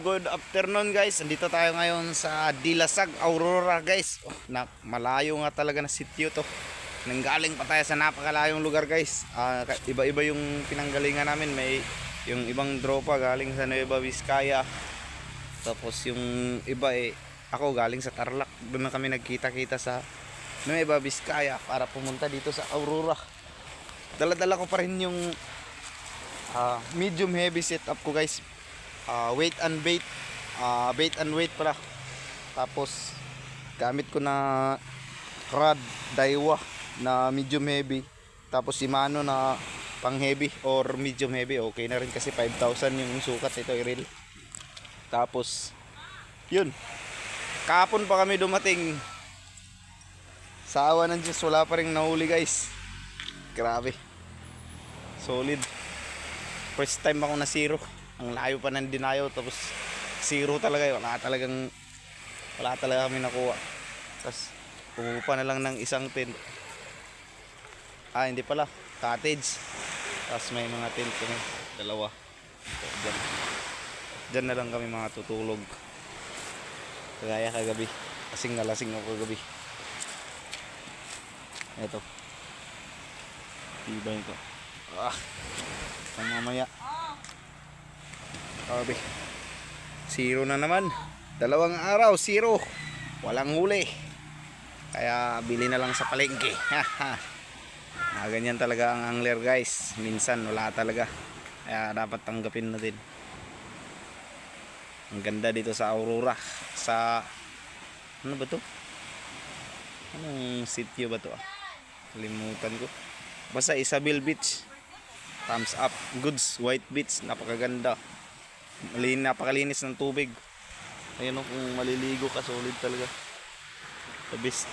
good afternoon guys. Andito tayo ngayon sa Dilasag, Aurora guys. Malayo nga talaga na sitio to. Nanggaling pa tayo sa napakalayong lugar guys. Iba-iba yung pinanggalingan namin. May yung ibang tropa galing sa Nueva Vizcaya. Tapos yung iba ako galing sa Tarlac. Doon na kami nagkita-kita sa Nueva Vizcaya para pumunta dito sa Aurora. Dala-dala ko pa rin yung medium heavy setup ko guys. Weight and bait, bait and weight pala. Tapos gamit ko na rod Daiwa na medium heavy. Tapos Shimano na pang heavy or medium heavy. Okay na rin kasi 5,000 yung sukat ito i-reel. Tapos yun, kahapon pa kami dumating. Sa awa ng Diyos wala pa rin nahuli guys. Grabe, solid. First time ako na zero. Ang layo pa ng dinayo. Tapos zero talaga. Wala talaga kami nakuha. Tapos pumupa na lang ng isang tent. Hindi pala, cottage. Tapos may mga tent kami, dalawa. So, dyan na lang kami mga tutulog. Kagaya kagabi. Lasing na lasing ako kagabi. Eto, tibay ko. Mamaya sabi zero na naman, dalawang araw zero, walang huli, kaya bili na lang sa palengke. Ganyan talaga ang angler guys, minsan wala talaga, kaya dapat tanggapin natin. Ang ganda dito sa Aurora, sa ano ba to, anong sitio ba to, kalimutan ko, basta Isabel Beach. Thumbs up, goods, white beach, napakaganda. Napakalinis ng tubig. Ayun, kung maliligo ka, solid talaga. The best.